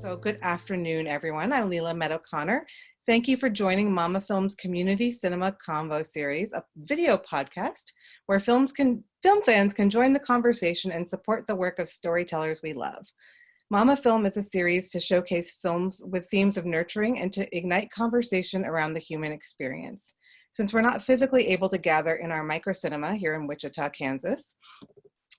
So good afternoon, everyone. I'm Lela Meadow-Conner. Thank you for joining MamaFilm's Community Cinema Convo series, a video podcast where film fans can join the conversation and support the work of storytellers we love. MamaFilm is a series to showcase films with themes of nurturing and to ignite conversation around the human experience. Since we're not physically able to gather in our microcinema here in Wichita, Kansas,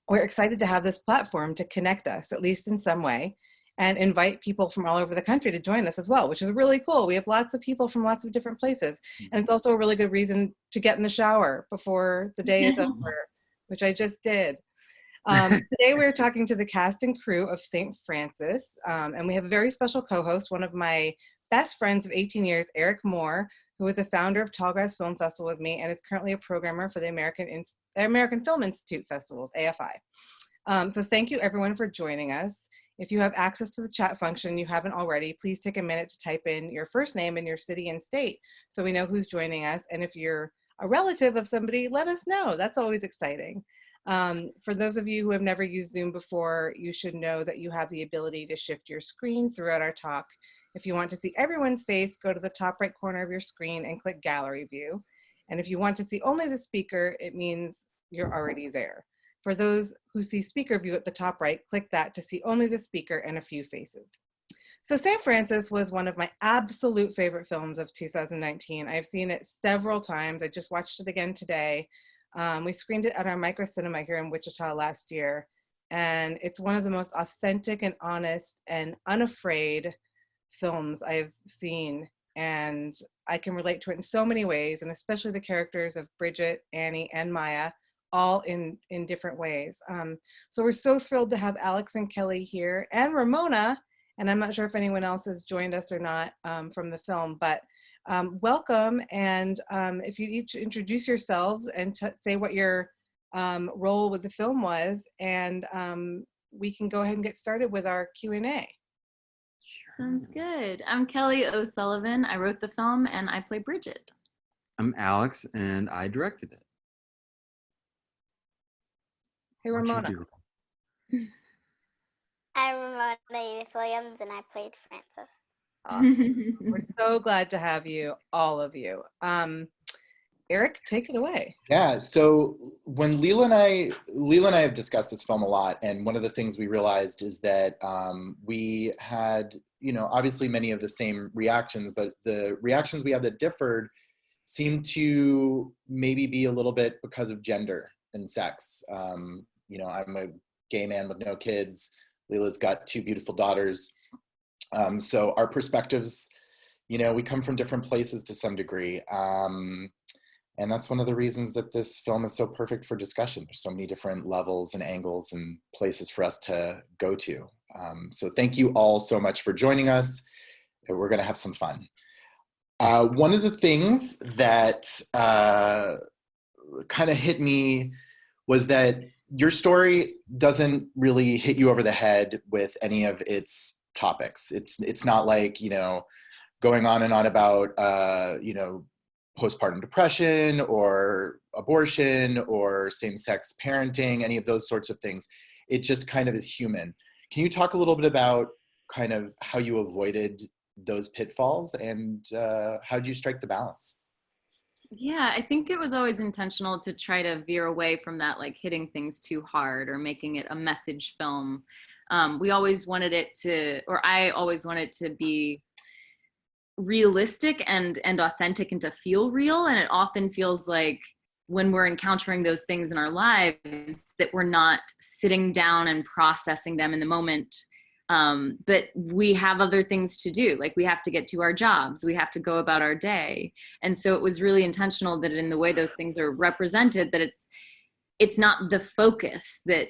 we're excited to have this platform to connect us, at least in some way, and invite people from all over the country to join us as well, which is really cool. We have lots of people from lots of different places. And it's also a really good reason to get in the shower before the day is over, which I just did. Today we're talking to the cast and crew of St. Francis, and we have a very special co-host, one of my best friends of 18 years, Eric Moore, who is a founder of Tallgrass Film Festival with me and is currently a programmer for the American Film Institute Festivals, AFI. So thank you everyone for joining us. If you have access to the chat function, you haven't already, please take a minute to type in your first name and your city and state so we know who's joining us. And if you're a relative of somebody, let us know. That's always exciting. For those of you who have never used Zoom before, you should know that you have the ability to shift your screen throughout our talk. If you want to see everyone's face, go to the top right corner of your screen and click Gallery View. And if you want to see only the speaker, it means you're already there. For those who see speaker view at the top right, click that to see only the speaker and a few faces. So St. Francis was one of my absolute favorite films of 2019. I've seen it several times. I just watched it again today. We screened it at our micro cinema here in Wichita last year. And it's one of the most authentic and honest and unafraid films I've seen. And I can relate to it in so many ways, and especially the characters of Bridget, Annie, and Maya, all in different ways. So we're so thrilled to have Alex and Kelly here, and Ramona, and I'm not sure if anyone else has joined us or not from the film, but welcome. And if you each introduce yourselves and say what your role with the film was, and we can go ahead and get started with our Q&A. Sounds good. I'm Kelly O'Sullivan. I wrote the film and I play Bridget. I'm Alex and I directed it. Hey, Ramona. I'm Ramona Edith-Williams and I played Francis. Awesome. We're so glad to have you, all of you. Eric, take it away. Yeah, so when Lela and I have discussed this film a lot, and one of the things we realized is that we had, obviously many of the same reactions, but the reactions we had that differed seemed to maybe be a little bit because of gender and sex. I'm a gay man with no kids. Lela's got two beautiful daughters. So our perspectives, we come from different places to some degree. And that's one of the reasons that this film is so perfect for discussion. There's so many different levels and angles and places for us to go to. So thank you all so much for joining us. We're gonna have some fun. One of the things that kind of hit me was that your story doesn't really hit you over the head with any of its topics. It's not like, going on and on about, postpartum depression or abortion or same-sex parenting, any of those sorts of things. It just kind of is human. Can you talk a little bit about kind of how you avoided those pitfalls and how did you strike the balance? Yeah, I think it was always intentional to try to veer away from that, like hitting things too hard or making it a message film. We always wanted it to, or I always wanted to be realistic and authentic and to feel real. And it often feels like when we're encountering those things in our lives that we're not sitting down and processing them in the moment. But we have other things to do. Like we have to get to our jobs. We have to go about our day. And so it was really intentional that in the way those things are represented, that it's not the focus, that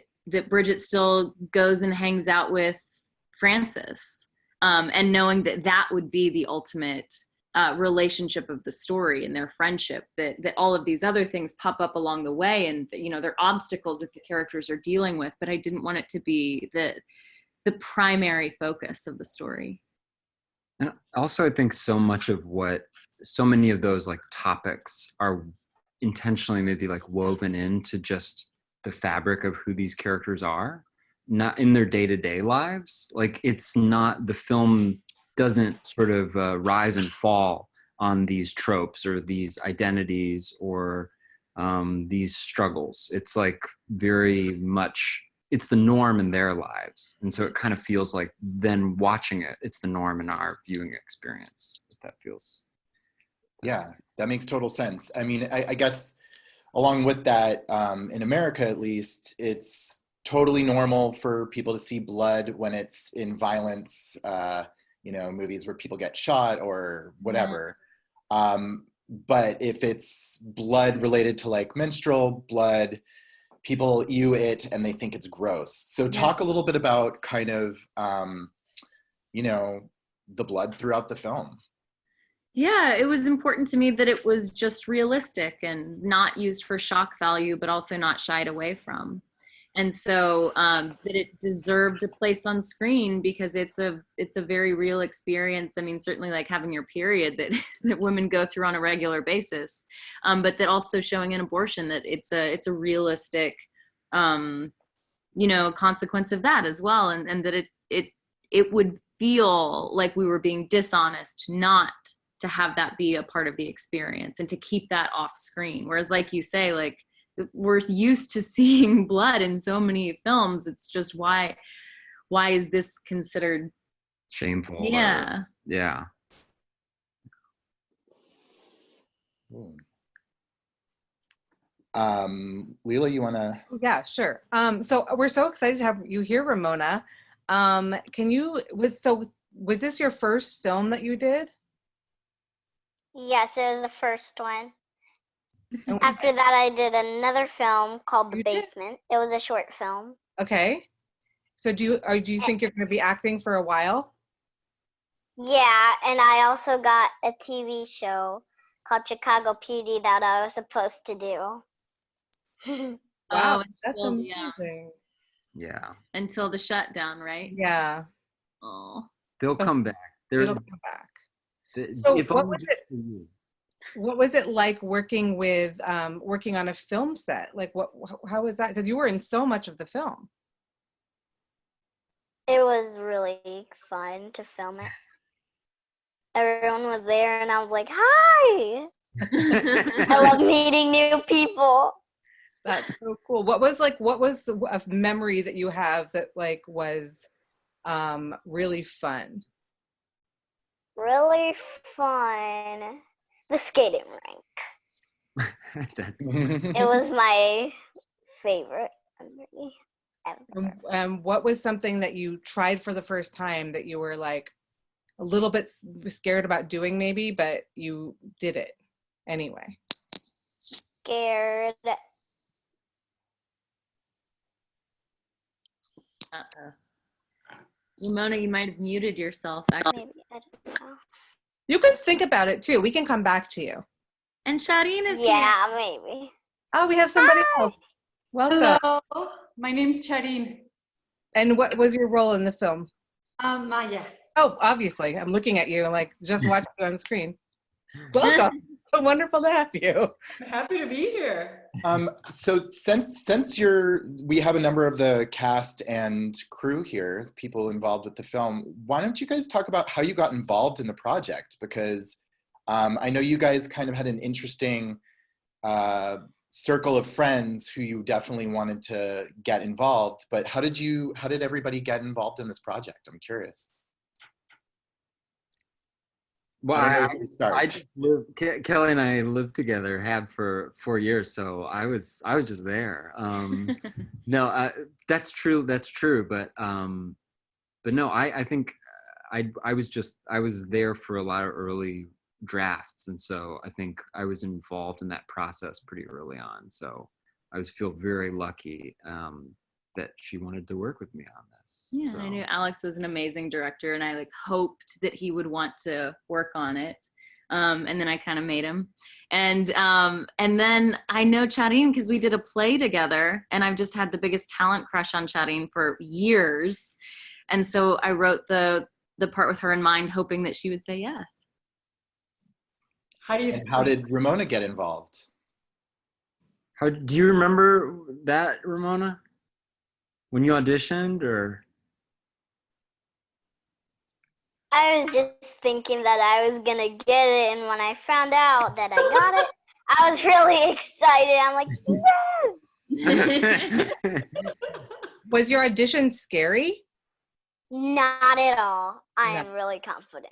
Bridget still goes and hangs out with Francis. And knowing that that would be the ultimate relationship of the story and their friendship, that all of these other things pop up along the way, and they're obstacles that the characters are dealing with, but I didn't want it to be the primary focus of the story. And also, I think so many of those like topics are intentionally maybe like woven into just the fabric of who these characters are. not in their day-to-day lives. Like it's not, the film doesn't sort of rise and fall on these tropes or these identities or these struggles. It's like very much, it's the norm in their lives. And so it kind of feels like then watching it, it's the norm in our viewing experience. If that feels. Yeah, that makes total sense. I mean, I guess along with that, in America at least, it's totally normal for people to see blood when it's in violence, movies where people get shot or whatever. But if it's blood related to like menstrual blood, people ew it and they think it's gross. So talk a little bit about kind of, the blood throughout the film. Yeah, it was important to me that it was just realistic and not used for shock value, but also not shied away from. And so that it deserved a place on screen because it's a very real experience. I mean, certainly like having your period that women go through on a regular basis, but that also showing an abortion, that it's a realistic, consequence of that as well. And that it would feel like we were being dishonest not to have that be a part of the experience and to keep that off screen. Whereas like you say, like, we're used to seeing blood in so many films. It's just why is this considered shameful? Yeah. Yeah. Lela, you want to? Yeah, sure. So we're so excited to have you here, Ramona. Was this your first film that you did? Yes, it was the first one. After that, I did another film called The Basement. It was a short film. Okay. So do you think you're going to be acting for a while? Yeah, and I also got a TV show called Chicago PD that I was supposed to do. Wow, that's amazing. Yeah. Until the shutdown, right? Yeah. Oh. They'll come back. It'll come back. So what was it like working on a film set? Like how was that? Because you were in so much of the film. It was really fun to film it. Everyone was there and I was like, hi! I love meeting new people. That's so cool. What was a memory that you have that like was really fun? Really fun. The skating rink. It was my favorite memory ever. What was something that you tried for the first time that you were like a little bit scared about doing maybe, but you did it anyway? Scared. Ramona, you might have muted yourself. Actually. Maybe, I don't know. You can think about it too. We can come back to you. And Charín is here. Yeah, maybe. Oh, we have somebody else. Welcome. Hello, my name's Charín. And what was your role in the film? Maya. Oh, obviously. I'm looking at you and like just watching you on screen. Welcome. So wonderful to have you. I'm happy to be here. So since we have a number of the cast and crew here, people involved with the film, why don't you guys talk about how you got involved in the project? Because I know you guys kind of had an interesting circle of friends who you definitely wanted to get involved, but how did everybody get involved in this project? I'm curious. Well, I just Kelly and I lived together, have for 4 years, so I was just there. No, that's true. But no, I think I was there for a lot of early drafts, and so I think I was involved in that process pretty early on. So I feel very lucky that she wanted to work with me on this. Yeah, so. I knew Alex was an amazing director, and I like hoped that he would want to work on it. And then I kind of made him. And then I know Charín because we did a play together, and I've just had the biggest talent crush on Charín for years. And so I wrote the part with her in mind, hoping that she would say yes. How did Ramona get involved? Do you remember that, Ramona? when you auditioned, or? I was just thinking that I was gonna get it, and when I found out that I got it, I was really excited. I'm like, yes! Was your audition scary? Not at all. I No. am really confident.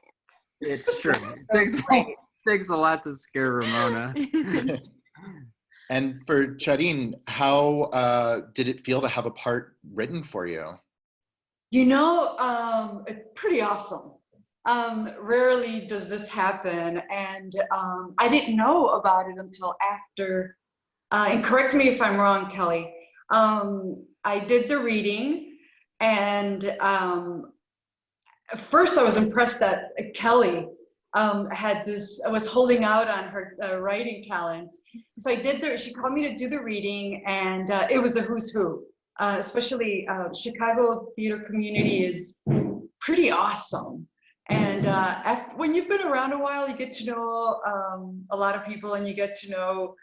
It's true. Takes a lot to scare Ramona. And for Charín, how did it feel to have a part written for you? You know, it's pretty awesome. Rarely does this happen, and I didn't know about it until after. And correct me if I'm wrong, Kelly. I did the reading, and at first I was impressed that Kelly was holding out on her writing talents. So she called me to do the reading, and it was a who's who. Especially Chicago theater community is pretty awesome. And when you've been around a while, you get to know a lot of people, and you get to know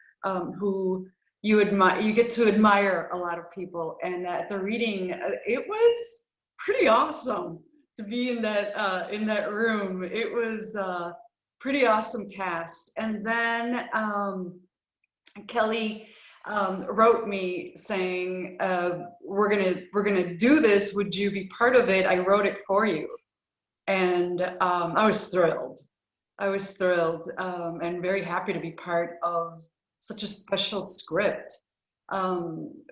who you admire. You get to admire a lot of people. And at the reading, it was pretty awesome to be in that room. It was a pretty awesome cast. And then Kelly wrote me saying, we're gonna do this. Would you be part of it? I wrote it for you. And I was thrilled. And very happy to be part of such a special script.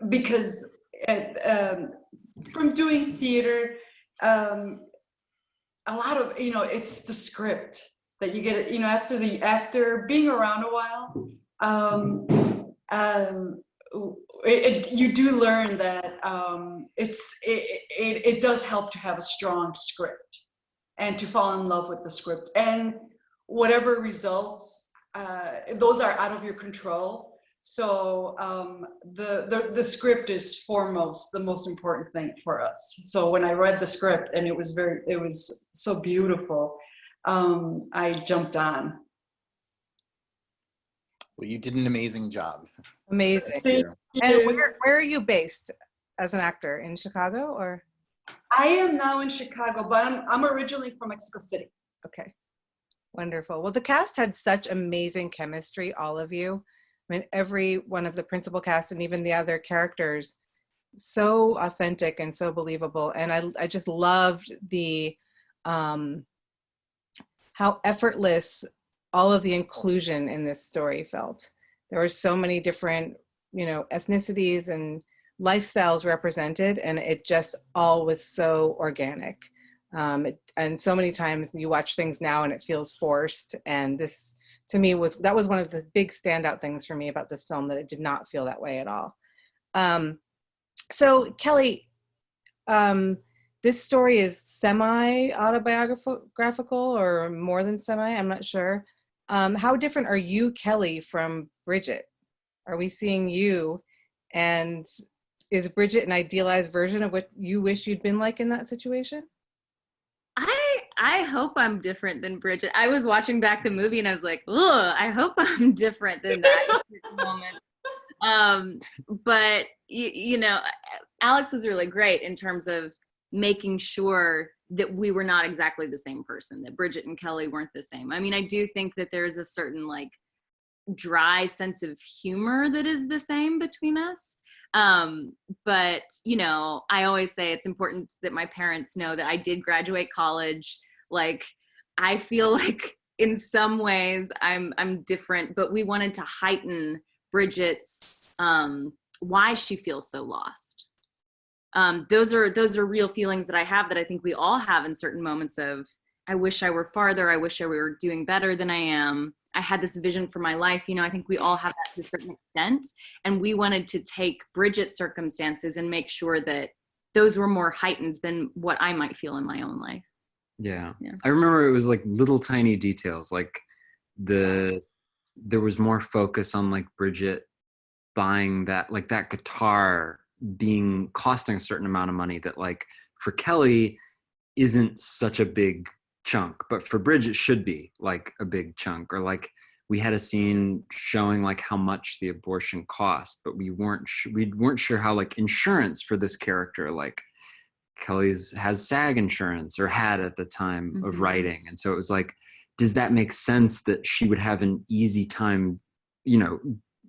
Because from doing theater, a lot of, it's the script that you get, after being around a while, you do learn that it does help to have a strong script and to fall in love with the script, and whatever results, those are out of your control. So the script is foremost, the most important thing for us. So when I read the script and it was so beautiful, I jumped on. Well, you did an amazing job. Amazing. And where are you based as an actor? In Chicago, or? I am now in Chicago, but I'm originally from Mexico City. Okay, wonderful. Well, the cast had such amazing chemistry, all of you. I mean, every one of the principal cast and even the other characters, so authentic and so believable. And I just loved the how effortless all of the inclusion in this story felt. There were so many different, ethnicities and lifestyles represented, and it just all was so organic. And so many times you watch things now and it feels forced, and this, to me, that was one of the big standout things for me about this film, that it did not feel that way at all. So Kelly, this story is semi-autobiographical or more than semi, I'm not sure. How different are you, Kelly, from Bridget? Are we seeing you? And is Bridget an idealized version of what you wish you'd been like in that situation? I hope I'm different than Bridget. I was watching back the movie and I was like, ugh, I hope I'm different than that moment. But Alex was really great in terms of making sure that we were not exactly the same person, that Bridget and Kelly weren't the same. I mean, I do think that there's a certain dry sense of humor that is the same between us. But I always say it's important that my parents know that I did graduate college. I feel like in some ways I'm different, but we wanted to heighten Bridget's why she feels so lost. Those are real feelings that I have, that I think we all have in certain moments of, I wish I were farther, I wish I were doing better than I am. I had this vision for my life. I think we all have that to a certain extent. And we wanted to take Bridget's circumstances and make sure that those were more heightened than what I might feel in my own life. Yeah. I remember it was little tiny details. There was more focus on Bridget buying that guitar costing a certain amount of money that for Kelly isn't such a big chunk, but for Bridget should be a big chunk. Or we had a scene showing like how much the abortion cost, but we weren't sure how like insurance for this character, like Kelly's has SAG insurance, or had at the time of writing. And so it was like, does that make sense that she would have an easy time, you know,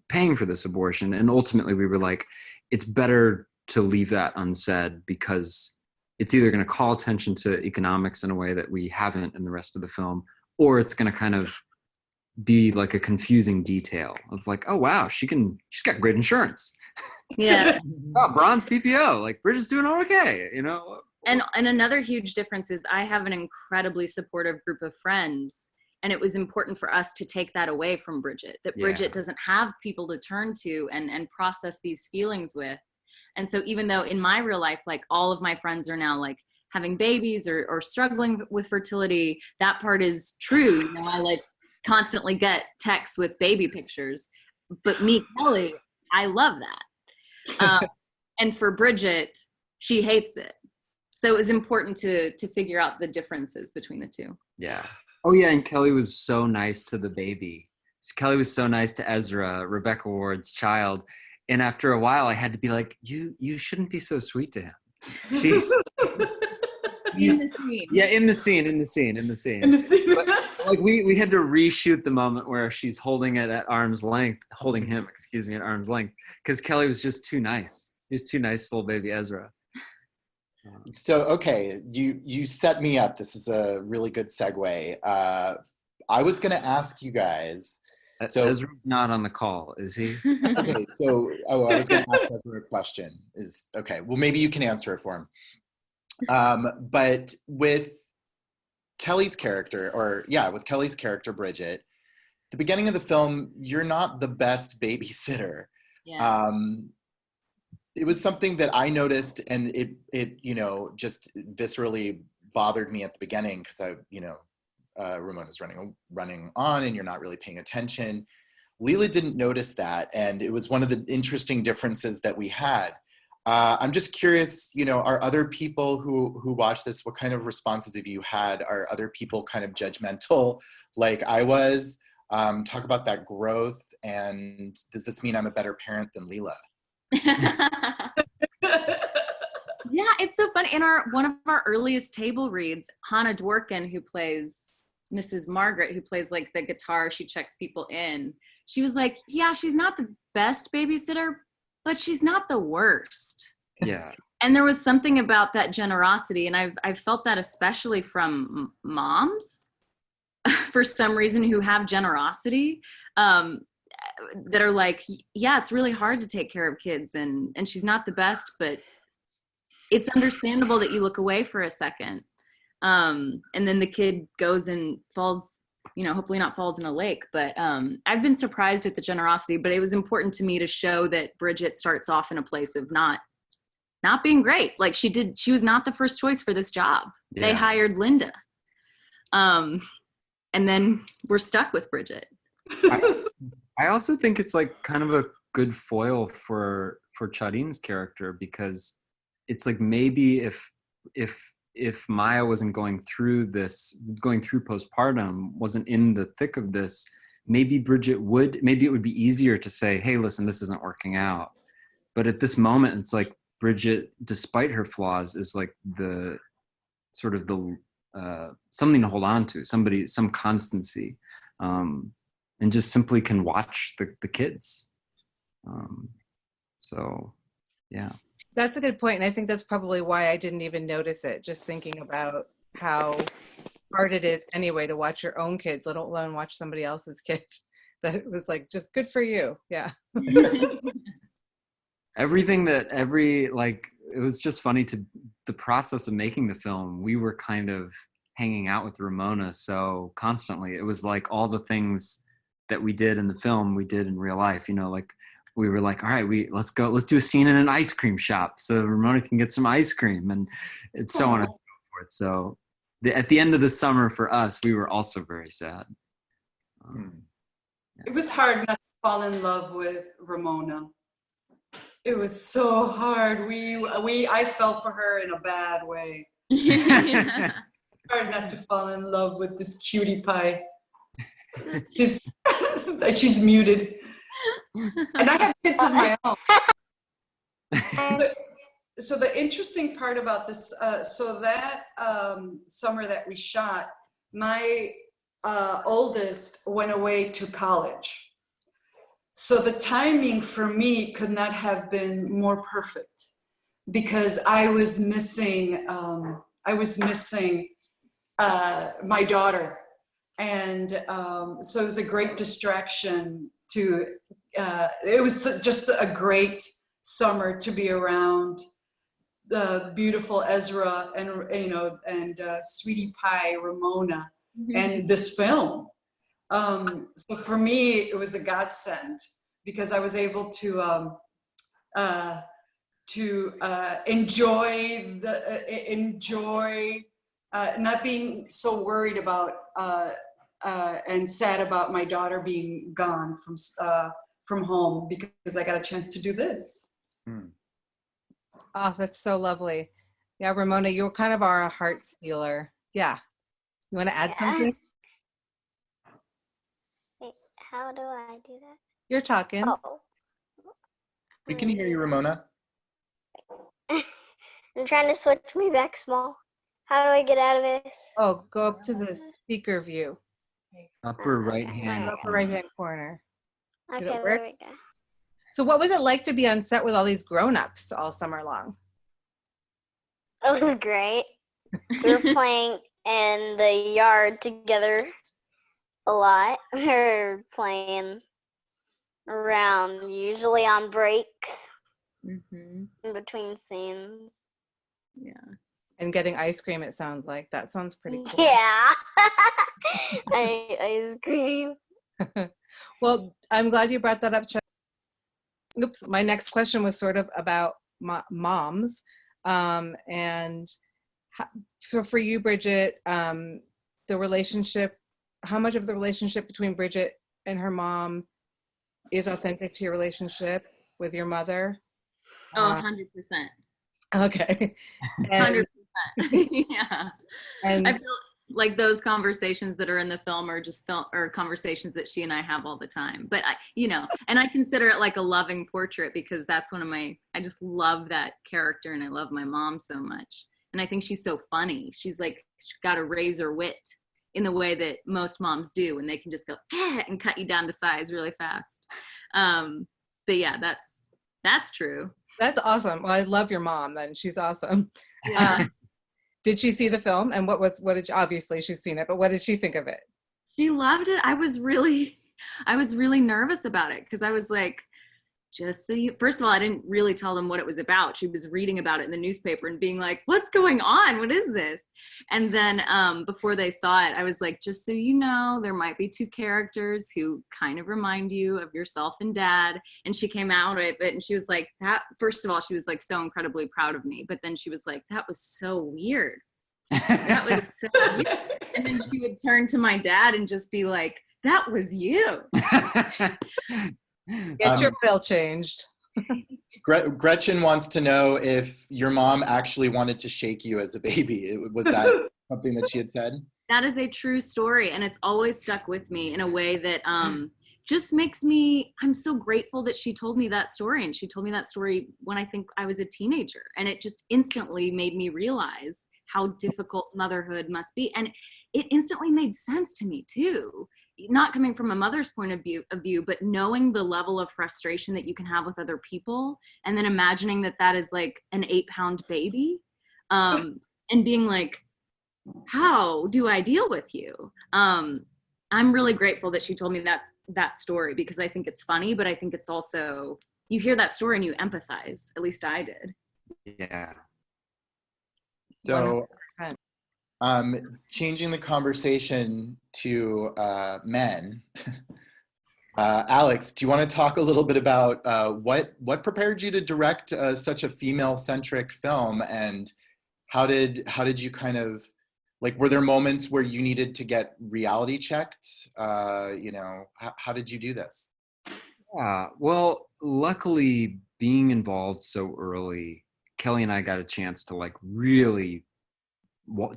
paying for this abortion? And ultimately we were like, it's better to leave that unsaid, because it's either going to call attention to economics in a way that we haven't in the rest of the film, or it's going to kind of be like a confusing detail of like, oh wow, she's got great insurance. Yeah. Oh, bronze PPO, like Bridget's doing okay, you know. And another huge difference is I have an incredibly supportive group of friends, and it was important for us to take that away from Bridget, that Bridget doesn't have people to turn to and process these feelings with. And so even though in my real life, like all of my friends are now like having babies or struggling with fertility, that part is true. You know, I like constantly get texts with baby pictures, but me, Kelly, I love that. And for Bridget, she hates it. So it was important to figure out the differences between the two. Yeah. Oh yeah, and Kelly was so nice to the baby. Kelly was so nice to Ezra, Rebecca Ward's child. And after a while, I had to be like, you shouldn't be so sweet to him. In the scene. Yeah, in the scene. But, like we had to reshoot the moment where she's holding him at arm's length, at arm's length, because Kelly was just too nice. He was too nice to little baby Ezra. So, okay, you set me up. This is a really good segue. I was going to ask you guys. So Ezra's not on the call, is he? Okay, so I was going to ask Ezra a question. Well, maybe you can answer it for him. But with Kelly's character, Bridget, the beginning of the film, you're not the best babysitter. Yeah. It was something that I noticed, and it just viscerally bothered me at the beginning, because Ramona's running on and you're not really paying attention. Lela didn't notice that, and it was one of the interesting differences that we had. I'm just curious, are other people who watch this, what kind of responses have you had? Are other people kind of judgmental like I was? Talk about that growth, and does this mean I'm a better parent than Lela? Yeah, it's so funny. In one of our earliest table reads, Hannah Dworkin, who plays Mrs. Margaret, who plays like the guitar, she checks people in. She was like, yeah, she's not the best babysitter, but she's not the worst. Yeah. And there was something about that generosity, and I've felt that especially from moms for some reason who have generosity, that are like, yeah, it's really hard to take care of kids, and she's not the best, but it's understandable that you look away for a second. And then the kid goes and falls, hopefully not falls in a lake, but I've been surprised at the generosity, but it was important to me to show that Bridget starts off in a place of not being great. Like she was not the first choice for this job. Yeah. They hired Linda. And then we're stuck with Bridget. I also think it's like kind of a good foil for Charin's character, because it's like maybe if Maya wasn't going through postpartum, wasn't in the thick of this, maybe it would be easier to say, hey, listen, this isn't working out. But at this moment, it's like Bridget, despite her flaws, is like the sort of the something to hold on to, some constancy, and just simply can watch the kids. So, yeah. That's a good point. And I think that's probably why I didn't even notice it, just thinking about how hard it is anyway to watch your own kids, let alone watch somebody else's kids. That it was like, just good for you. Yeah. It was just funny the process of making the film. We were kind of hanging out with Ramona so constantly. It was like all the things that we did in the film, we did in real life, like we were like, all right, let's do a scene in an ice cream shop so Ramona can get some ice cream, and it's so on and so forth. So at the end of the summer for us, we were also very sad. Yeah. It was hard not to fall in love with Ramona. It was so hard. I fell for her in a bad way. Yeah. Hard not to fall in love with this cutie pie. She's muted. And I have kids of my own. So the interesting part about this, so that summer that we shot, my oldest went away to college. So the timing for me could not have been more perfect because I was missing my daughter. And so it was a great distraction to, it was just a great summer to be around the beautiful Ezra and Sweetie Pie Ramona and this film. So for me, it was a godsend because I was able to enjoy not being so worried about and sad about my daughter being gone from home because I got a chance to do this. Oh, that's so lovely. Yeah, Ramona, you kind of are a heart stealer. Yeah. You want to add something? Wait, how do I do that? You're talking. Oh. We can hear you, Ramona. I'm trying to switch me back small. How do I get out of this? Oh, go up to the speaker view. Upper right hand. Upper right hand corner. Okay, Did it there work? we go. So what was it like to be on set with all these grown-ups all summer long? It was great. We were playing in the yard together a lot. We were playing around, usually on breaks in between scenes. Yeah. And getting ice cream, it sounds like. That sounds pretty cool. Yeah. Ice cream. Well, I'm glad you brought that up. Oops, my next question was sort of about moms. And so for you, Bridget, the relationship, how much of the relationship between Bridget and her mom is authentic to your relationship with your mother? Oh, 100%. Okay. 100%. Yeah. And I feel like those conversations that are in the film are just conversations that she and I have all the time. But and I consider it like a loving portrait because that's I just love that character and I love my mom so much. And I think she's so funny. She's got a razor wit in the way that most moms do, and they can just go and cut you down to size really fast. But yeah, that's true. that's awesome. Well, I love your mom then. She's awesome. Yeah. Did she see the film? And obviously she's seen it, but what did she think of it? She loved it. I was really nervous about it because I was like, first of all, I didn't really tell them what it was about. She was reading about it in the newspaper and being like, what's going on? What is this? And then before they saw it, I was like, just so you know, there might be two characters who kind of remind you of yourself and dad. And she came out of it and she was like, first of all, she was like so incredibly proud of me. But then she was like, that was so weird. That was so weird. And then she would turn to my dad and just be like, that was you. Get your oil changed. Gretchen wants to know if your mom actually wanted to shake you as a baby. Was that something that she had said? That is a true story, and it's always stuck with me in a way that just makes me, I'm so grateful that she told me that story, and she told me that story when I think I was a teenager, and it just instantly made me realize how difficult motherhood must be, and it instantly made sense to me too. Not coming from a mother's point of view, but knowing the level of frustration that you can have with other people, and then imagining that is like an 8-pound baby, and being like, how do I deal with you? I'm really grateful that she told me that story because I think it's funny, but I think it's also, you hear that story and you empathize. At least I did. Yeah. So, changing the conversation to men. Alex, do you want to talk a little bit about what prepared you to direct such a female-centric film, and how did you kind of, like, were there moments where you needed to get reality checked? How did you do this? Yeah, well, luckily being involved so early, Kelly and I got a chance to like really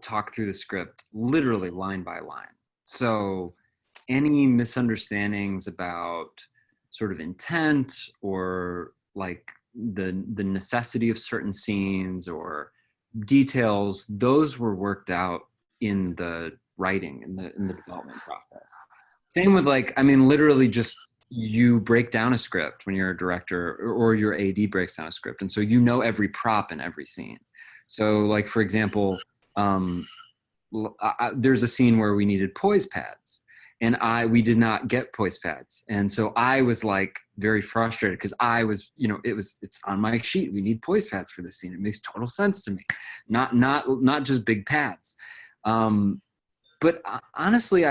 talk through the script literally line by line. So any misunderstandings about sort of intent or like the necessity of certain scenes or details, those were worked out in the writing, in the development process. Same with like, I mean, literally just you break down a script when you're a director, or your AD breaks down a script. And so you know every prop in every scene. So like, for example, there's a scene where we needed poise pads, and we did not get poise pads. And so I was like very frustrated because I was, you know, it's on my sheet. We need poise pads for this scene. It makes total sense to me. Not just big pads. But honestly,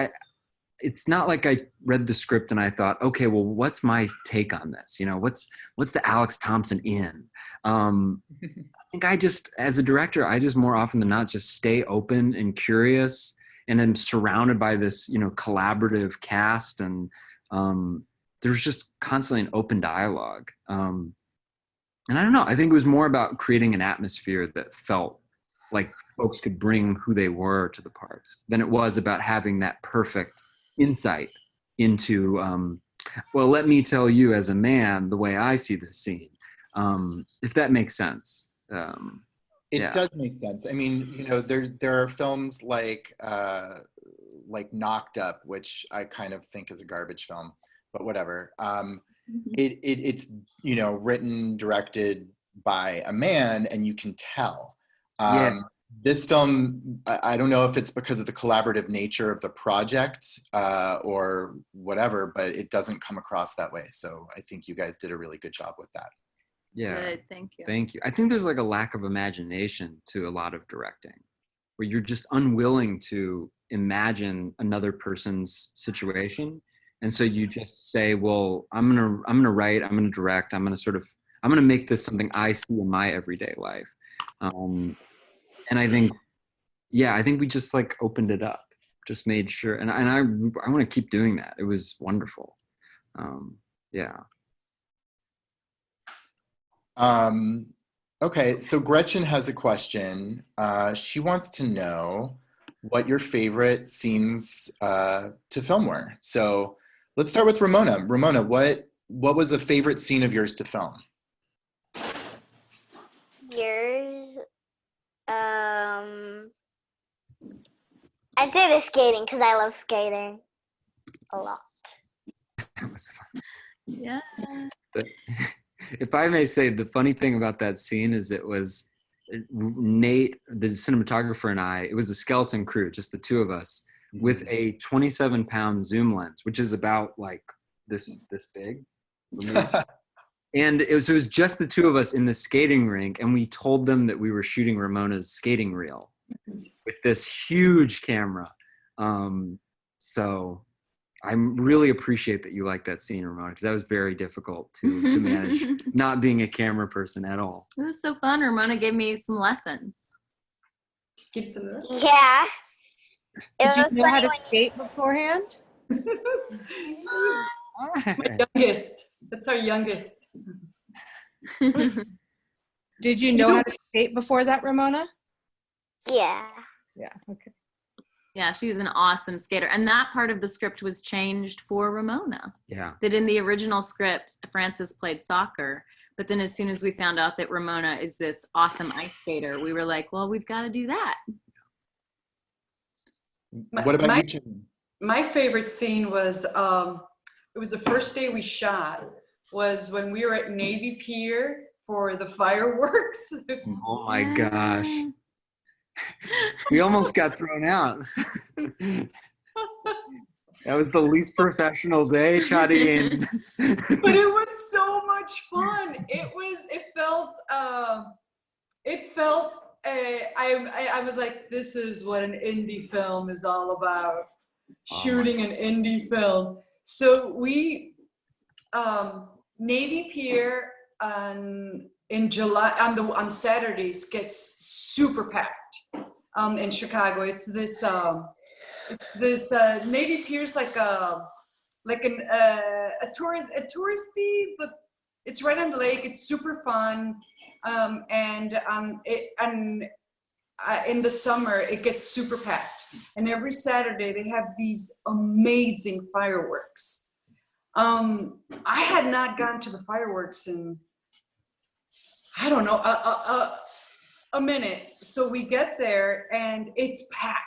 it's not like I read the script and I thought, okay, well, what's my take on this? You know, what's the Alex Thompson in? I think I just, as a director, I just more often than not just stay open and curious, and then surrounded by this, you know, collaborative cast, and there's just constantly an open dialogue. And I don't know, I think it was more about creating an atmosphere that felt like folks could bring who they were to the parts than it was about having that perfect insight into, well, let me tell you as a man the way I see this scene, if that makes sense. It does make sense. I mean, you know, there are films like Knocked Up, which I kind of think is a garbage film, but whatever. It's, you know, written, directed by a man, and you can tell. This film, I don't know if it's because of the collaborative nature of the project or whatever, but it doesn't come across that way. So I think you guys did a really good job with that. Yeah. Good, thank you. Thank you. I think there's like a lack of imagination to a lot of directing, where you're just unwilling to imagine another person's situation. And so you just say, well, I'm gonna write, I'm gonna direct, I'm gonna make this something I see in my everyday life. And I think we just like opened it up, just made sure, and I want to keep doing that. It was wonderful. Yeah. Okay, so Gretchen has a question. She wants to know what your favorite scenes to film were. So let's start with Ramona. Ramona, what was a favorite scene of yours to film? Yours? I'd say the skating, because I love skating a lot. That was fun. Yeah. If I may say, the funny thing about that scene is it was Nate, the cinematographer, and I, it was a skeleton crew, just the two of us, with a 27-pound zoom lens, which is about like this big. And it was just the two of us in the skating rink, and we told them that we were shooting Ramona's skating reel with this huge camera. So I really appreciate that you like that scene, Ramona, because that was very difficult to manage, not being a camera person at all. It was so fun. Ramona gave me some lessons. Give some of that. Yeah. Did you know how to skate beforehand? My youngest. That's our youngest. Did you know how to skate before that, Ramona? Yeah. Yeah, okay. Yeah, she's an awesome skater. And that part of the script was changed for Ramona. Yeah. That in the original script, Frances played soccer. But then as soon as we found out that Ramona is this awesome ice skater, we were like, well, we've got to do that. What about you, Charín? My favorite scene was, it was the first day we shot, was when we were at Navy Pier for the fireworks. Oh my gosh. We almost got thrown out. That was the least professional day, Charín. But it was so much fun. I was like, this is what an indie film is all about. Shooting an indie film. So we, Navy Pier in July, on Saturdays gets super packed in Chicago. It's this Navy Pier's like a touristy, but it's right on the lake. It's super fun, and in the summer, it gets super packed. And every Saturday they have these amazing fireworks. I had not gone to the fireworks in, I don't know, a minute. So we get there and it's packed.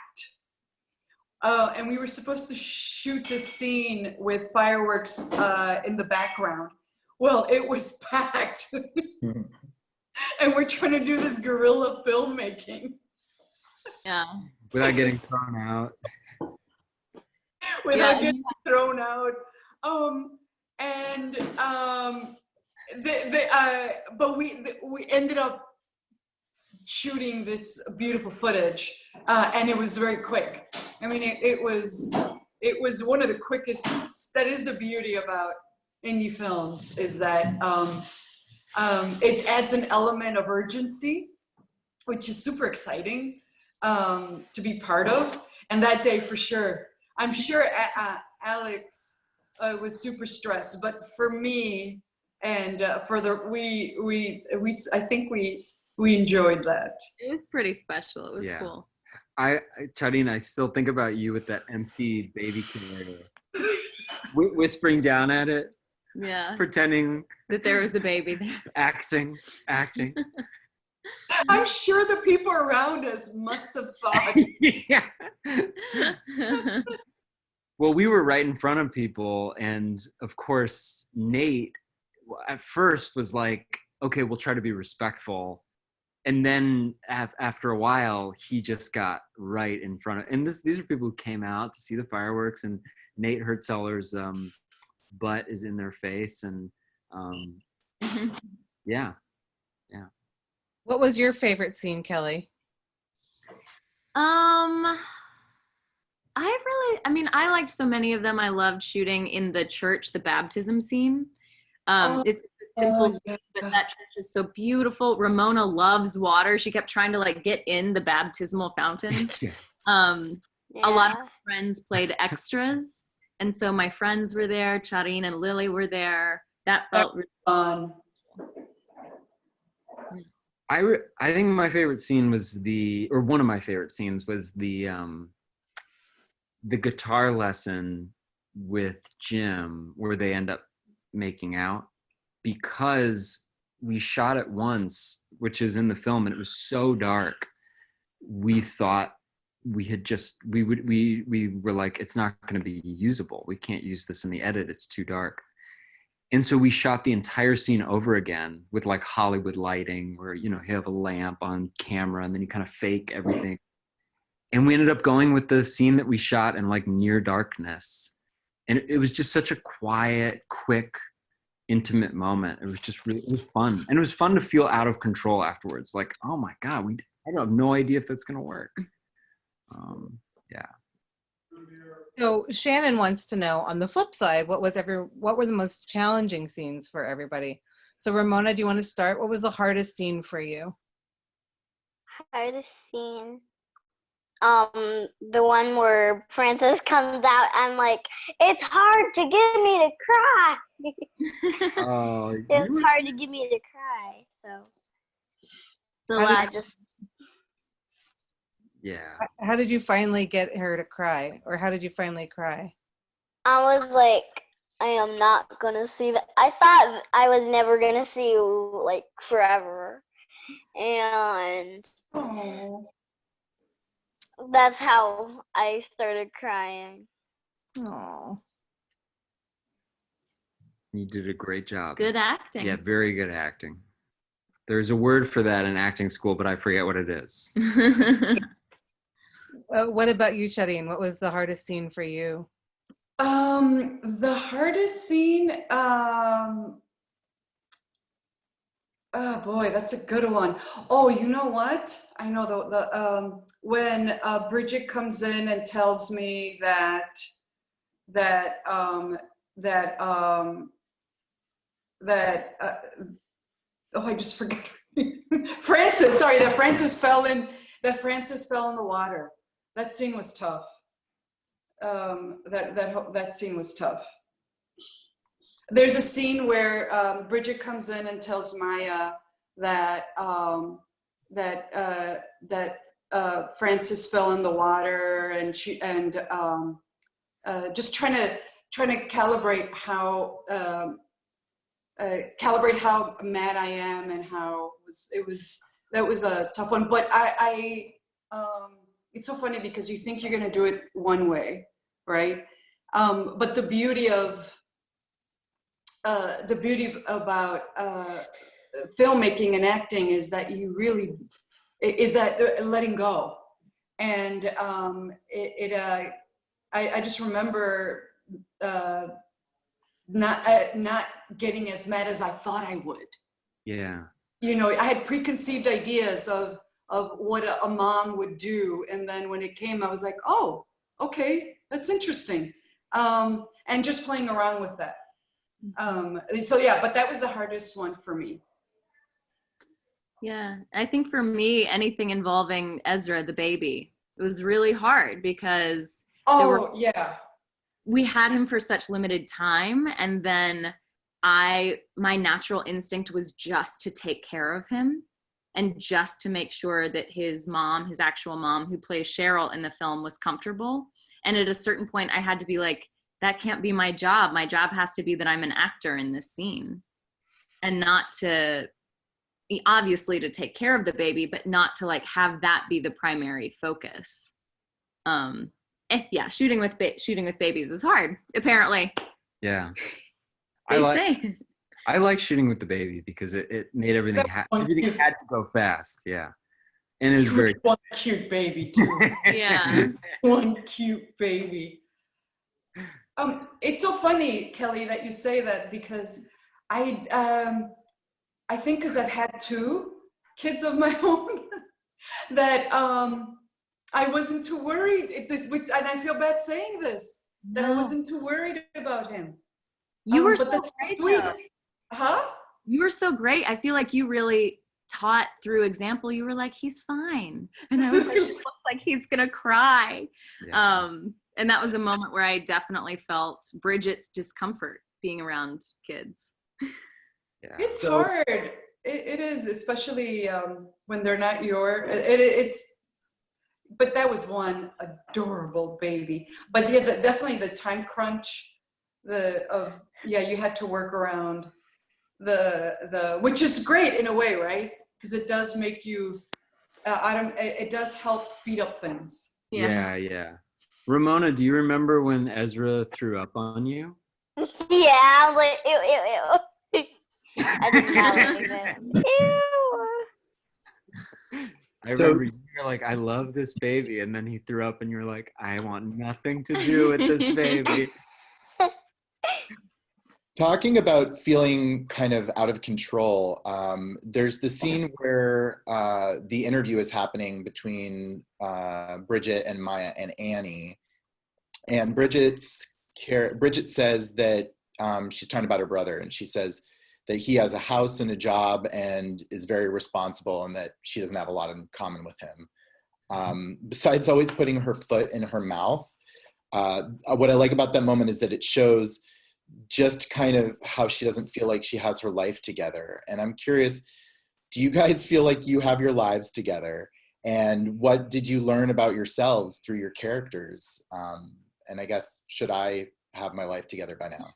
And we were supposed to shoot this scene with fireworks in the background. Well, it was packed. And we're trying to do this guerrilla filmmaking. Yeah. Without getting thrown out. Without getting thrown out. But we ended up shooting this beautiful footage, and it was very quick. I mean, it was one of the quickest. That is the beauty about indie films, is that it adds an element of urgency, which is super exciting to be part of. And that day, for sure, I'm sure Alex was super stressed, but for me and for the I think we enjoyed that. It was pretty special. It was cool. Charín, I still think about you with that empty baby carrier, whispering down at it. Yeah. Pretending that there was a baby there. Acting. I'm sure the people around us must have thought. Yeah. Well, we were right in front of people, and of course, Nate at first was like, okay, we'll try to be respectful. And then after a while, he just got right in front of, and these are people who came out to see the fireworks, and Nate Hertzeller's butt is in their face, and yeah. What was your favorite scene, Kelly? I liked so many of them. I loved shooting in the church, the baptism scene. It's a simple scene, but that church is so beautiful. Ramona loves water. She kept trying to like get in the baptismal fountain. A lot of my friends played extras, and so my friends were there. Charín and Lily were there. That felt really fun. I think my favorite scene was one of my favorite scenes was the guitar lesson with Jim, where they end up making out, because we shot it once, which is in the film, and it was so dark. We thought we were like, it's not going to be usable. We can't use this in the edit. It's too dark. And so we shot the entire scene over again with like Hollywood lighting, where, you have a lamp on camera and then you kind of fake everything. And we ended up going with the scene that we shot in like near darkness. And it was just such a quiet, quick, intimate moment. It was just it was fun. And it was fun to feel out of control afterwards. Like, oh my God, I have no idea if that's going to work. Yeah. So Shannon wants to know, on the flip side, what were the most challenging scenes for everybody? So Ramona, do you want to start? What was the hardest scene for you? Hardest scene? The one where Frances comes out and like, it's hard to get me to cry. Oh, it's hard to get me to cry. So I just. Yeah. How did you finally get her to cry? Or how did you finally cry? I was like, I am not gonna see that. I thought I was never gonna see you like forever. And that's how I started crying. Oh. You did a great job. Good acting. Yeah, very good acting. There's a word for that in acting school, but I forget what it is. What about you, Charín? What was the hardest scene for you? The hardest scene, oh boy, that's a good one. Oh, you know what? I know when Bridget comes in and tells me that I just forgot. Frances fell in the water. That scene was tough. That scene was tough. There's a scene where Bridget comes in and tells Maya that Frances fell in the water, and just trying to calibrate how mad I am, and how that was a tough one. But it's so funny because you think you're going to do it one way, right? But the beauty about filmmaking and acting is that letting go. And I just remember not getting as mad as I thought I would. Yeah. You know, I had preconceived ideas of what a mom would do, and then when it came, I was like, oh, okay, that's interesting, and just playing around with that. So yeah, but that was the hardest one for me. Yeah, I think for me, anything involving Ezra, the baby, it was really hard because we had him for such limited time, and then my natural instinct was just to take care of him and just to make sure that his mom, his actual mom, who plays Cheryl in the film, was comfortable. And at a certain point, I had to be like, that can't be my job. My job has to be that I'm an actor in this scene, and not to, obviously to take care of the baby, but not to like have that be the primary focus. Yeah, shooting with babies is hard, apparently. Yeah. I like shooting with the baby because it made everything everything had to go fast. Yeah. And it was very one cute baby too. Yeah. One cute baby. It's so funny, Kelly, that you say that, because I think because I've had 2 kids of my own that I wasn't too worried, and I feel bad saying this, that I wasn't too worried about him. You were but so that's great, sweet. though. Huh? You were so great. I feel like you really taught through example. You were like, he's fine. And I was like, it looks like he's going to cry. Yeah. And that was a moment where I definitely felt Bridget's discomfort being around kids. Yeah. It's hard. It is, especially when they're not it's. But that was one adorable baby. But yeah, definitely the time crunch. You had to work around the which is great in a way, right? Because it does make you. It does help speed up things. Yeah. Ramona, do you remember when Ezra threw up on you? Yeah, I was like, ew. I did not like that. Ew. I remember you were like, I love this baby. And then he threw up and you were like, I want nothing to do with this baby. Talking about feeling kind of out of control, there's the scene where the interview is happening between Bridget and Maya and Annie. And Bridget says that she's talking about her brother, and she says that he has a house and a job and is very responsible, and that she doesn't have a lot in common with him. Besides always putting her foot in her mouth, what I like about that moment is that it shows just kind of how she doesn't feel like she has her life together. And I'm curious, do you guys feel like you have your lives together? And what did you learn about yourselves through your characters? And I guess, should I have my life together by now?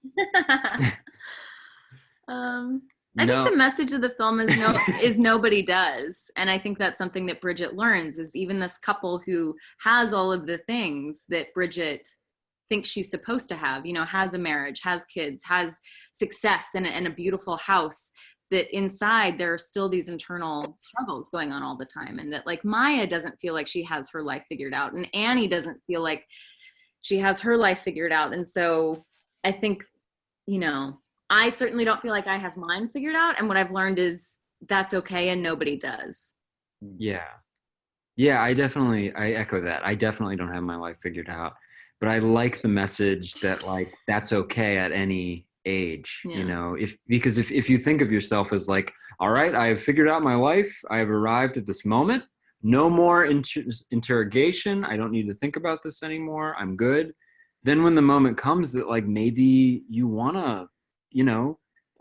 I think the message of the film is nobody does. And I think that's something that Bridget learns, is even this couple who has all of the things that Bridget thinks she's supposed to have, has a marriage, has kids, has success and a beautiful house, that inside there are still these internal struggles going on all the time. And that like Maya doesn't feel like she has her life figured out, and Annie doesn't feel like she has her life figured out. And so I think, I certainly don't feel like I have mine figured out. And what I've learned is that's okay, and nobody does. Yeah, I echo that. I definitely don't have my life figured out. But I like the message that like that's okay at any age, because if you think of yourself as like, all right, I have figured out my life, I have arrived at this moment, no more interrogation, I don't need to think about this anymore, I'm good. Then when the moment comes that like maybe you wanna,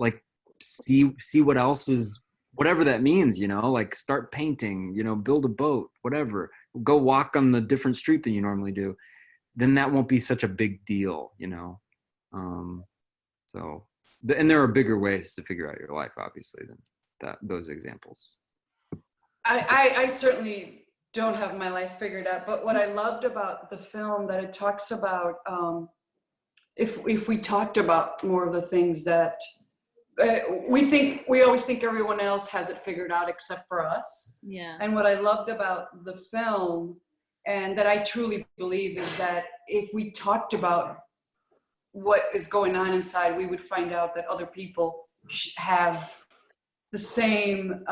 like see what else is, whatever that means, like start painting, build a boat, whatever. go walk on the different street than you normally do, then that won't be such a big deal, So, and there are bigger ways to figure out your life, obviously, than those examples. I certainly don't have my life figured out, but what I loved about the film that it talks about, if we talked about more of the things that we always think everyone else has it figured out except for us. Yeah. And what I loved about the film, and that I truly believe, is that if we talked about what is going on inside, we would find out that other people have the same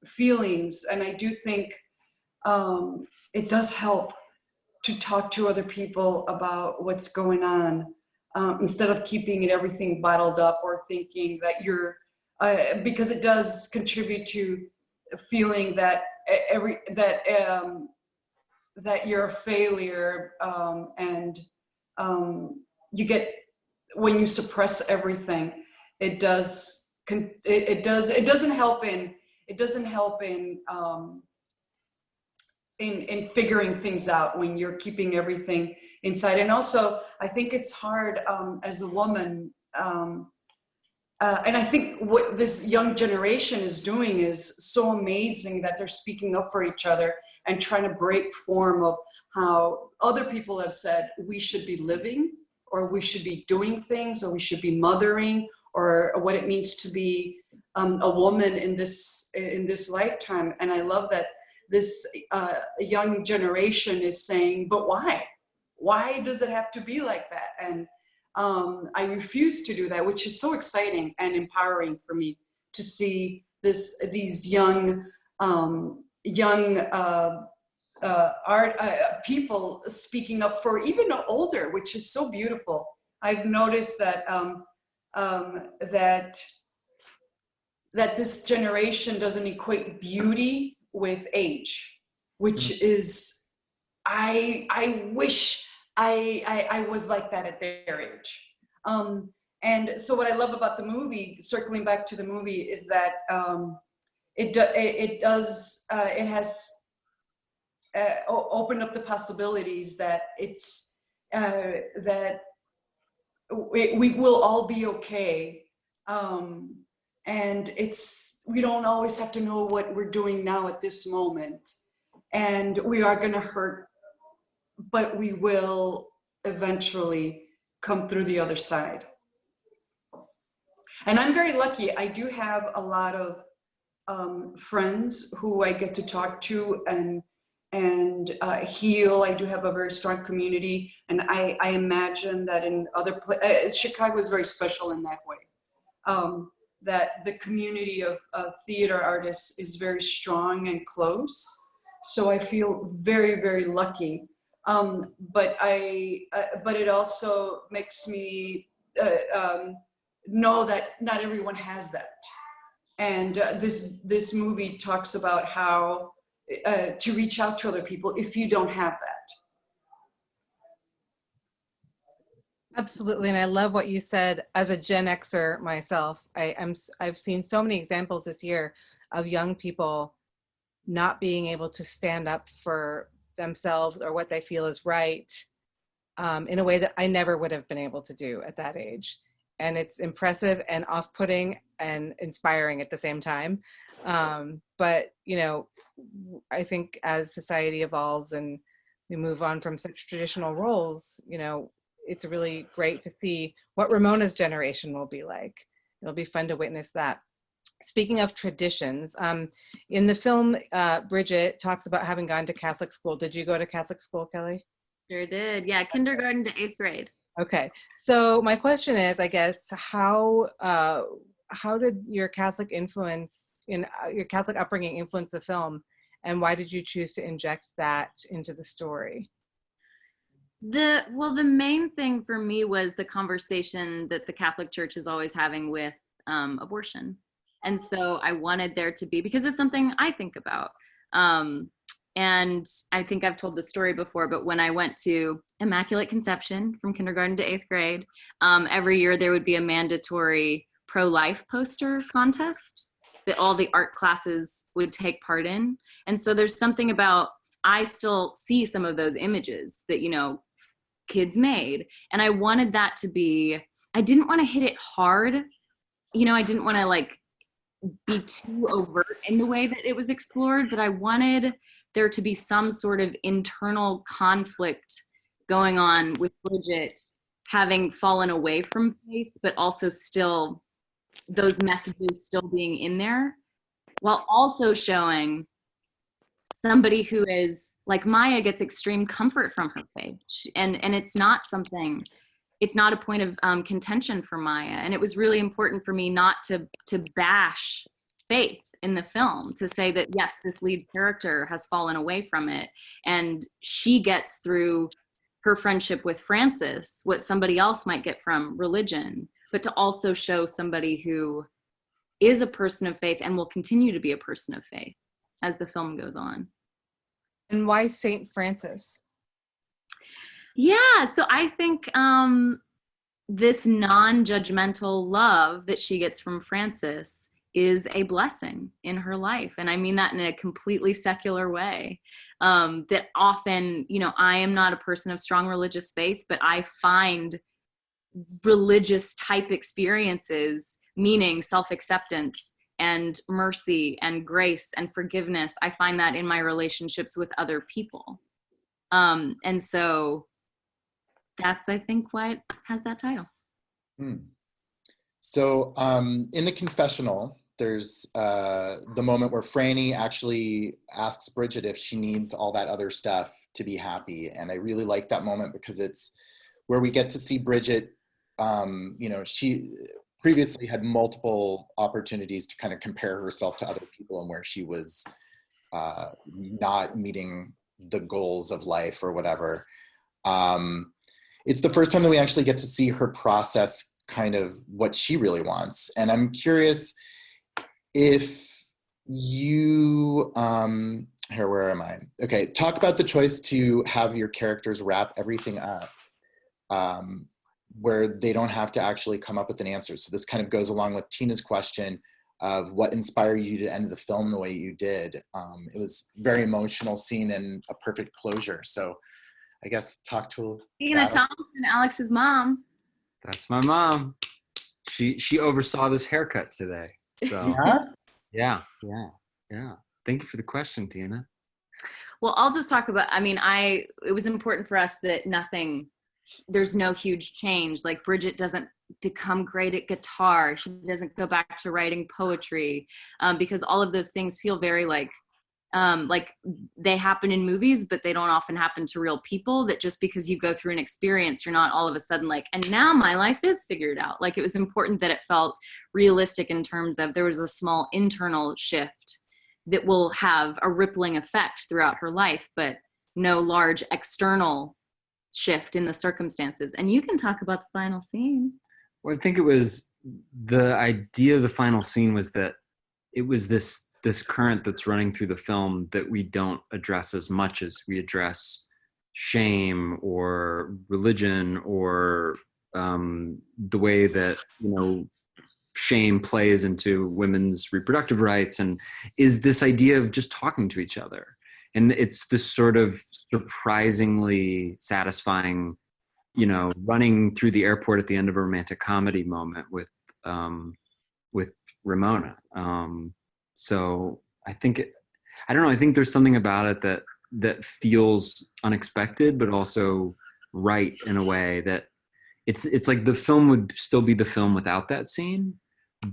feelings. And I do think it does help to talk to other people about what's going on, instead of keeping everything bottled up or thinking that you're, because it does contribute to feeling that that you're a failure, and you get, when you suppress everything, it doesn't help in figuring things out when you're keeping everything inside. And also, I think it's hard as a woman, and I think what this young generation is doing is so amazing, that they're speaking up for each other and trying to break form of how other people have said we should be living, or we should be doing things, or we should be mothering, or what it means to be a woman in this lifetime. And I love that this young generation is saying, but why? Why does it have to be like that? And I refuse to do that, which is so exciting and empowering for me to see these young people speaking up for even older, which is so beautiful. I've noticed that that this generation doesn't equate beauty with age, which is, I wish I was like that at their age. And so what I love about the movie, circling back to the movie, is that it has opened up the possibilities that we will all be okay. And we don't always have to know what we're doing now at this moment. And we are going to hurt, but we will eventually come through the other side. And I'm very lucky. I do have a lot of friends who I get to talk to and heal. I do have a very strong community, and I imagine that in other places, Chicago is very special in that way. That the community of theater artists is very strong and close. So I feel very, very lucky. But it also makes me know that not everyone has that. And this movie talks about how to reach out to other people if you don't have that. Absolutely, and I love what you said. As a Gen Xer myself, I've seen so many examples this year of young people not being able to stand up for themselves or what they feel is right, in a way that I never would have been able to do at that age. And it's impressive and off-putting and inspiring at the same time. But I think as society evolves and we move on from such traditional roles, it's really great to see what Ramona's generation will be like. It'll be fun to witness that. Speaking of traditions, in the film, Bridget talks about having gone to Catholic school. Did you go to Catholic school, Kelly? Sure did. Yeah, kindergarten to 8th grade. Okay. So my question is, I guess, how did your Catholic your Catholic upbringing influence the film, and why did you choose to inject that into the story? The main thing for me was the conversation that the Catholic Church is always having with abortion. And so I wanted there to be, because it's something I think about. And I think I've told the story before, but when I went to Immaculate Conception from kindergarten to 8th grade, every year there would be a mandatory pro-life poster contest that all the art classes would take part in. And so there's something about I still see some of those images that, you know, kids made. And I wanted that to be, I didn't want to hit it hard. You know, I didn't want to like be too overt in the way that it was explored, but I wanted there to be some sort of internal conflict going on with Bridget having fallen away from faith, but also still those messages still being in there, while also showing somebody who is like Maya gets extreme comfort from her faith. And it's not something, it's not a point of contention for Maya. And it was really important for me not to bash faith in the film, to say that, yes, this lead character has fallen away from it. And she gets through her friendship with Francis what somebody else might get from religion, but to also show somebody who is a person of faith and will continue to be a person of faith as the film goes on. And why Saint Francis? Yeah, so I think this non-judgmental love that she gets from Francis is a blessing in her life. And I mean that in a completely secular way. That often, you know, I am not a person of strong religious faith, but I find religious type experiences, meaning self-acceptance and mercy and grace and forgiveness. I find that in my relationships with other people. And so that's, I think, why it has that title. So in the confessional, there's the moment where Franny actually asks Bridget if she needs all that other stuff to be happy. And I really like that moment because it's where we get to see Bridget, you know, she previously had multiple opportunities to kind of compare herself to other people and where she was not meeting the goals of life or whatever. It's the first time that we actually get to see her process kind of what she really wants. And I'm curious if you, here, where am I? Okay, talk about the choice to have your characters wrap everything up where they don't have to actually come up with an answer. So this kind of goes along with Tina's question of what inspired you to end the film the way you did. It was a very emotional scene and a perfect closure. So I guess talk to Tina Thompson, Alex's mom. That's my mom. She oversaw this haircut today. So yeah. Thank you for the question, Tina. Well, I'll just talk about, I mean, it was important for us that there's no huge change. Like Bridget doesn't become great at guitar. She doesn't go back to writing poetry because all of those things feel very like they happen in movies, but they don't often happen to real people. That just because you go through an experience, you're not all of a sudden like, and now my life is figured out. Like it was important that it felt realistic in terms of there was a small internal shift that will have a rippling effect throughout her life, but no large external shift in the circumstances. And you can talk about the final scene. Well, I think it was the idea of the final scene was that it was this current that's running through the film that we don't address as much as we address shame or religion or the way that, you know, shame plays into women's reproductive rights, and is this idea of just talking to each other. And it's this sort of surprisingly satisfying, you know, running through the airport at the end of a romantic comedy moment with Ramona. So I think I don't know. I think there's something about it that feels unexpected, but also right in a way that it's like the film would still be the film without that scene,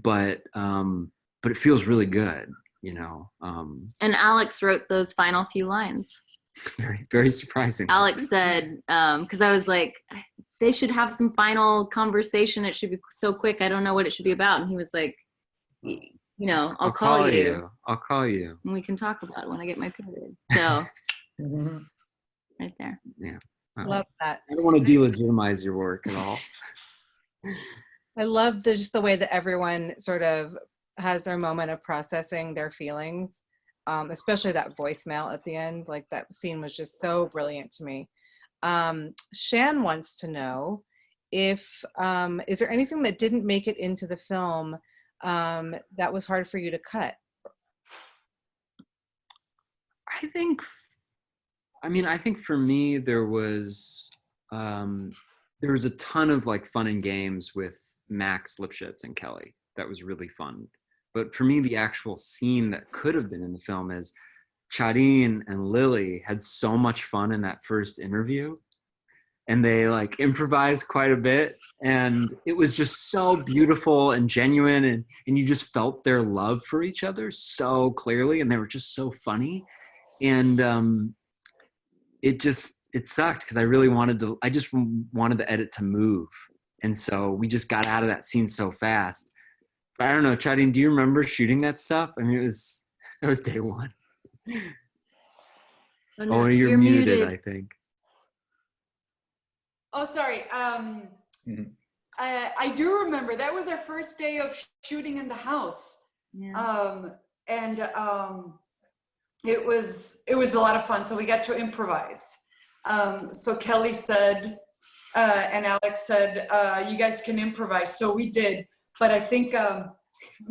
but it feels really good, you know. And Alex wrote those final few lines. Very, very surprising. Alex said, because I was like, they should have some final conversation. It should be so quick. I don't know what it should be about. And he was like, you know, I'll call you. I'll call you. And we can talk about it when I get my period. So, right there. Yeah. Love that. I don't want to delegitimize your work at all. I love just the way that everyone sort of has their moment of processing their feelings, especially that voicemail at the end. Like that scene was just so brilliant to me. Shan wants to know if, is there anything that didn't make it into the film that was hard for you to cut? I think I mean, I think for me, there was a ton of like fun and games with Max Lipschitz and Kelly. That was really fun. But for me, the actual scene that could have been in the film is Charín and Lily had so much fun in that first interview, and they like improvised quite a bit, and it was just so beautiful and genuine, and you just felt their love for each other so clearly, and they were just so funny. And it sucked because I just wanted the edit to move, and so we just got out of that scene so fast. But I don't know, Charín, do you remember shooting that stuff? I mean, that was day one. Oh, no, you're muted, I think. Oh, sorry. I do remember that was our first day of shooting in the house. Yeah. It was a lot of fun. So we got to improvise. So Kelly said, and Alex said, you guys can improvise. So we did. But I think I'm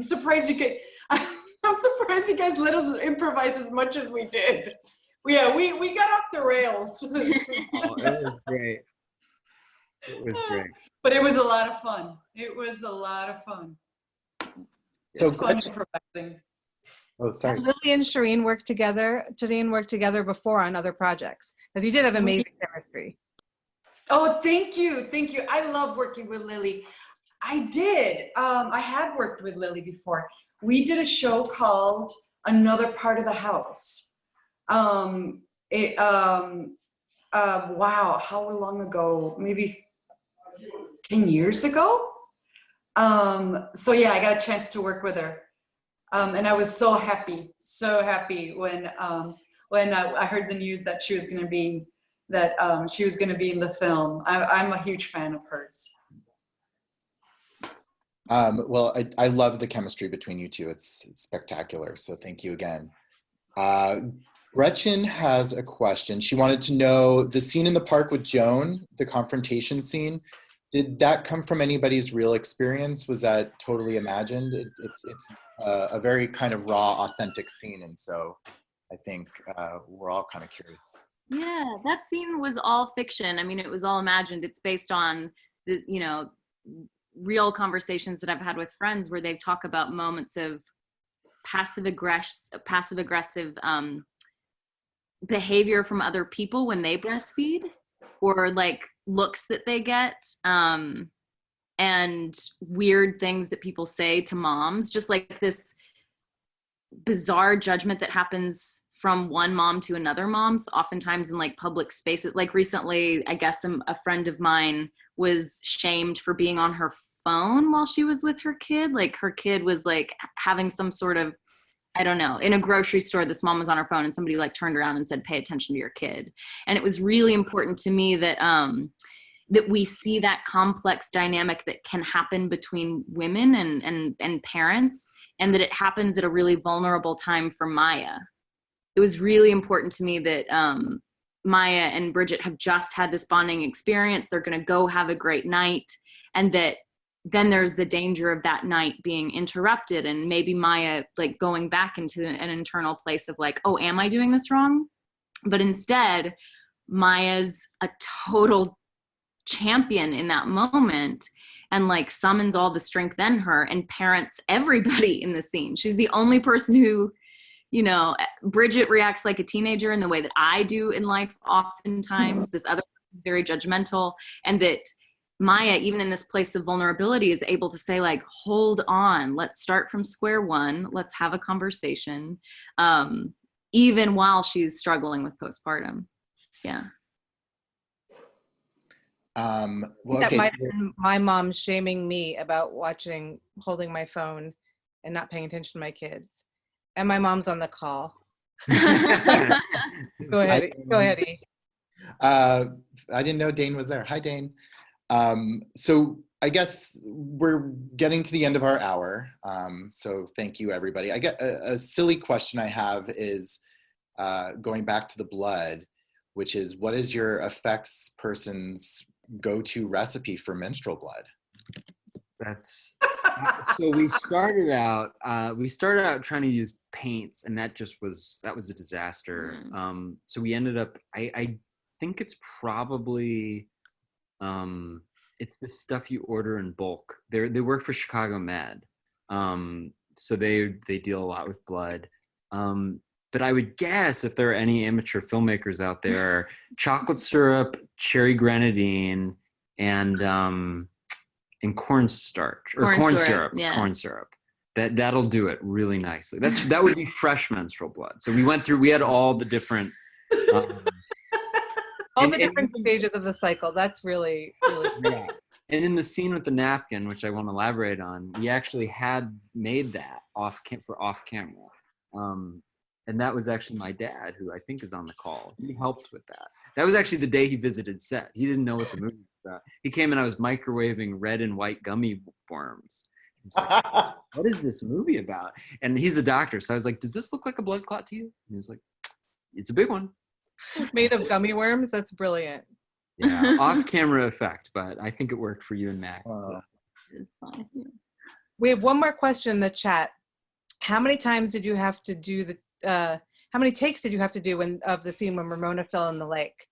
surprised you guys let us improvise as much as we did. Yeah, we got off the rails. Oh, it was great. It was great. But it was a lot of fun. So It's fun improvising. Oh, sorry. Lily and Charín worked together before on other projects, because you did have amazing chemistry. Oh, thank you. I love working with Lily. I did. I have worked with Lily before. We did a show called Another Part of the House. Wow, how long ago? Maybe 10 years ago? So yeah, I got a chance to work with her. And I was so happy when I heard the news that she was going to be in the film. I'm a huge fan of hers. Well, I love the chemistry between you two. It's spectacular. So thank you again. Gretchen has a question. She wanted to know the scene in the park with Joan, the confrontation scene. Did that come from anybody's real experience? Was that totally imagined? It's a very kind of raw, authentic scene. And so I think we're all kind of curious. Yeah, that scene was all fiction. I mean, it was all imagined. It's based on the, real conversations that I've had with friends where they talk about moments of passive aggressive behavior from other people when they breastfeed, or like looks that they get, and weird things that people say to moms, just like this bizarre judgment that happens from one mom to another mom's, oftentimes in like public spaces. Like recently, I guess a friend of mine was shamed for being on her phone while she was with her kid. Like her kid was like having some sort of, I don't know, in a grocery store, this mom was on her phone and somebody like turned around and said, pay attention to your kid. And it was really important to me that that we see that complex dynamic that can happen between women and parents, and that it happens at a really vulnerable time for Maya. It was really important to me that Maya and Bridget have just had this bonding experience. They're going to go have a great night, and that then there's the danger of that night being interrupted, and maybe Maya like going back into an internal place of like, oh, am I doing this wrong? But instead, Maya's a total champion in that moment, and like summons all the strength in her and parents everybody in the scene. She's the only person who, Bridget reacts like a teenager in the way that I do in life oftentimes. This other is very judgmental, and that Maya, even in this place of vulnerability, is able to say like, hold on, let's start from square one. Let's have a conversation, even while she's struggling with postpartum. Yeah. Well, That okay. might have been my mom shaming me about holding my phone and not paying attention to my kids. And my mom's on the call. Go ahead, E. I didn't know Dane was there. Hi, Dane. So I guess we're getting to the end of our hour. So thank you, everybody. I get a silly question I have is going back to the blood, which is, what is your effects person's go-to recipe for menstrual blood? That's so we started out trying to use paints, and that was a disaster. So we ended up, I think it's probably it's the stuff you order in bulk. They work for Chicago Med, so they deal a lot with blood. But I would guess if there are any amateur filmmakers out there, chocolate syrup, cherry grenadine, and cornstarch or corn syrup. Yeah. Corn syrup. That'll do it really nicely. That would be fresh menstrual blood. So we had all the different all the different stages of the cycle. That's really yeah. And in the scene with the napkin, which I won't elaborate on, we actually had made that off camera. And that was actually my dad, who I think is on the call. He helped with that. That was actually the day he visited set. He didn't know what the movie was about. He came and I was microwaving red and white gummy worms. He was like, what is this movie about? And he's a doctor. So I was like, does this look like a blood clot to you? And he was like, it's a big one. made of gummy worms. That's brilliant. Yeah, off-camera effect, but I think it worked for you and Max. So. It's fine. We have one more question in the chat. How many times did you have to do how many takes did you have to do of the scene when Ramona fell in the lake?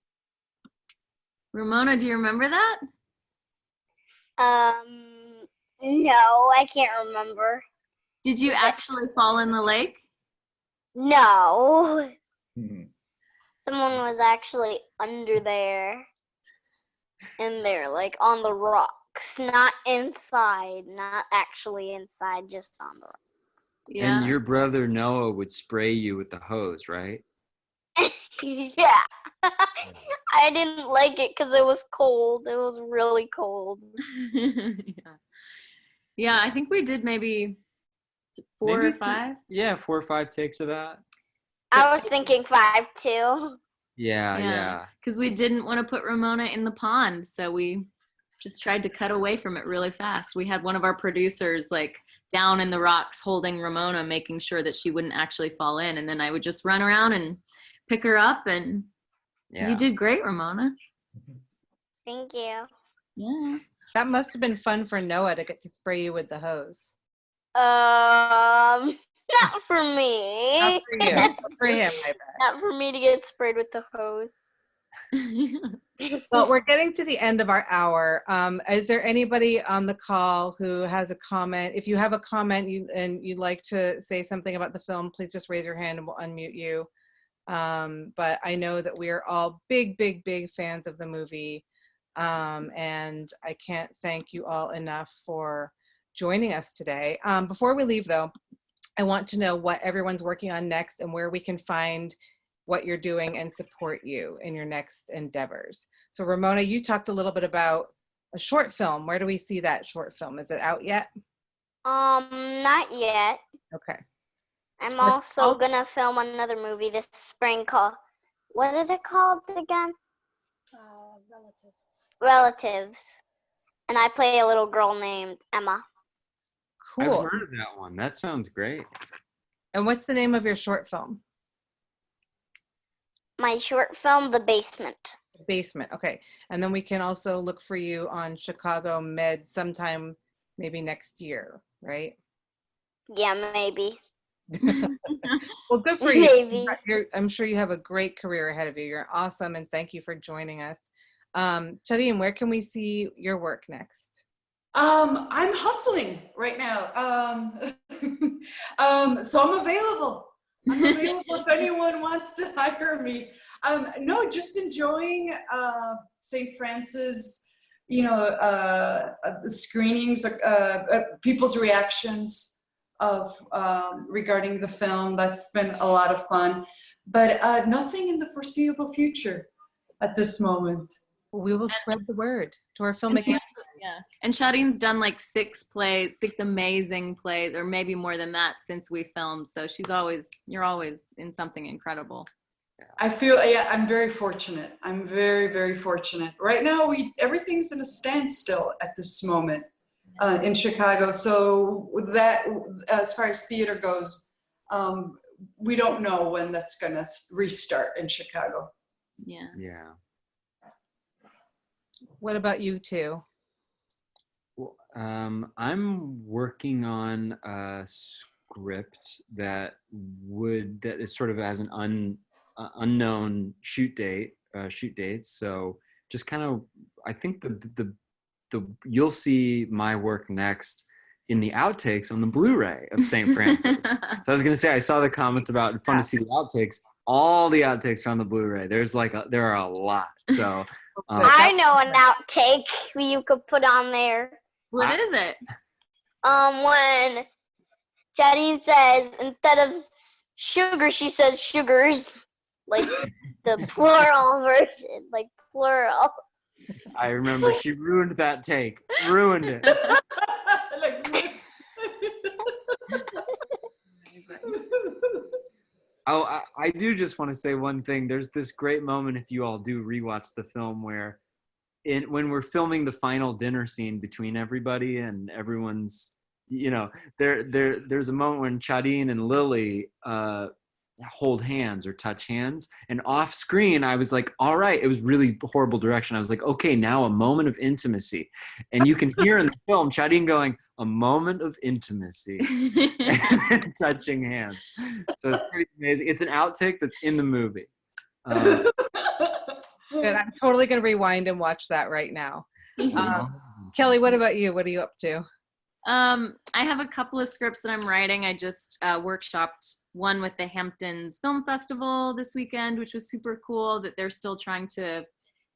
Ramona, do you remember that? No, I can't remember. Did you actually fall in the lake? No. Someone was actually under there. And they're like on the rocks, not inside, not actually inside, just on the rocks. Yeah. And your brother Noah would spray you with the hose, right? Yeah. I didn't like it because it was cold. It was really cold. Yeah, I think we did maybe 4 or 5. Yeah, 4 or 5 takes of that. I was thinking 5 too. Yeah. Because we didn't want to put Ramona in the pond, so we just tried to cut away from it really fast. We had one of our producers like down in the rocks holding Ramona, making sure that she wouldn't actually fall in, and then I would just run around and pick her up, and you did great, Ramona. Thank you. Yeah. That must have been fun for Noah to get to spray you with the hose. Not for me. Not for you. For him, I bet. Not for me to get sprayed with the hose. Well, we're getting to the end of our hour. Is there anybody on the call who has a comment? If you have a comment and you'd like to say something about the film, please just raise your hand and we'll unmute you. But I know that we are all big fans of the movie. And I can't thank you all enough for joining us today. Before we leave, though, I want to know what everyone's working on next and where we can find what you're doing and support you in your next endeavors. So Ramona, you talked a little bit about a short film. Where do we see that short film? Is it out yet? Not yet. Okay. I'm also gonna film another movie this spring called, what is it called again? Relatives. And I play a little girl named Emma. Cool. I've heard of that one. That sounds great. And what's the name of your short film? My short film, The Basement. Basement. Okay. And then we can also look for you on Chicago Med sometime maybe next year, right? Yeah, maybe. Well, good for you. Maybe. I'm sure you have a great career ahead of you. You're awesome, and thank you for joining us. Charín, where can we see your work next? I'm hustling right now. So I'm available. If anyone wants to hire me. No, just enjoying St. Francis, screenings, people's reactions of regarding the film. That's been a lot of fun, but nothing in the foreseeable future at this moment. We will spread the word to our filmmaking. Yeah, and Charín's done like 6 amazing plays, or maybe more than that since we filmed. So you're always in something incredible. I feel, I'm very fortunate. I'm very, very fortunate. Right now, everything's in a standstill at this moment in Chicago. So that, as far as theater goes, we don't know when that's gonna restart in Chicago. Yeah. Yeah. What about you two? Well, I'm working on a script that is sort of as an unknown shoot dates. So just kind of, I think the you'll see my work next in the outtakes on the Blu-ray of St. Francis. So I was going to say, I saw the comment about fun to see the outtakes. All the outtakes are on the Blu-ray. There are a lot. So I know an outtake you could put on there. What is it? When Charín says instead of sugar, she says sugars, like the plural version, like plural. I remember she ruined that take. Ruined it. Oh, I do just want to say one thing. There's this great moment, if you all do rewatch the film, where when we're filming the final dinner scene between everybody and everyone's, there's a moment when Charín and Lily hold hands or touch hands, and off screen I was like, all right, it was really horrible direction. I was like, okay, now a moment of intimacy, and you can hear in the film Charín going, a moment of intimacy, and touching hands. So it's pretty amazing. It's an outtake that's in the movie. Good. I'm totally going to rewind and watch that right now. Kelly, what about you? What are you up to? I have a couple of scripts that I'm writing. I just workshopped one with the Hamptons Film Festival this weekend, which was super cool, that they're still trying to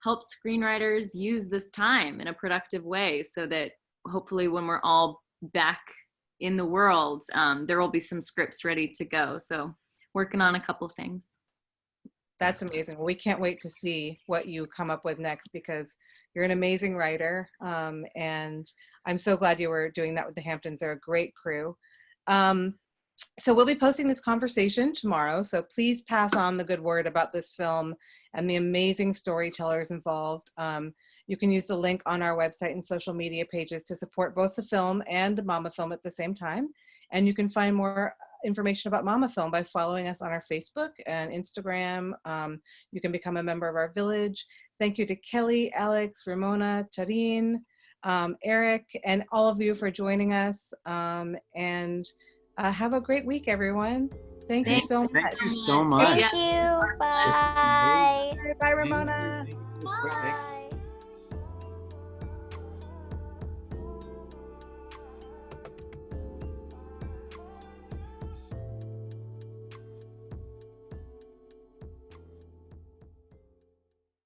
help screenwriters use this time in a productive way, so that hopefully when we're all back in the world, there will be some scripts ready to go. So working on a couple things. That's amazing. We can't wait to see what you come up with next, because you're an amazing writer. And I'm so glad you were doing that with the Hamptons. They're a great crew. So we'll be posting this conversation tomorrow. So please pass on the good word about this film and the amazing storytellers involved. You can use the link on our website and social media pages to support both the film and mamafilm at the same time. And you can find more information about mamafilm by following us on our Facebook and Instagram. You can become a member of our village. Thank you to Kelly, Alex, Ramona, Charín, Eric, and all of you for joining us. And have a great week, everyone. Thank you so much. Thank you so much. Thank you. Bye. Bye, Ramona. Bye.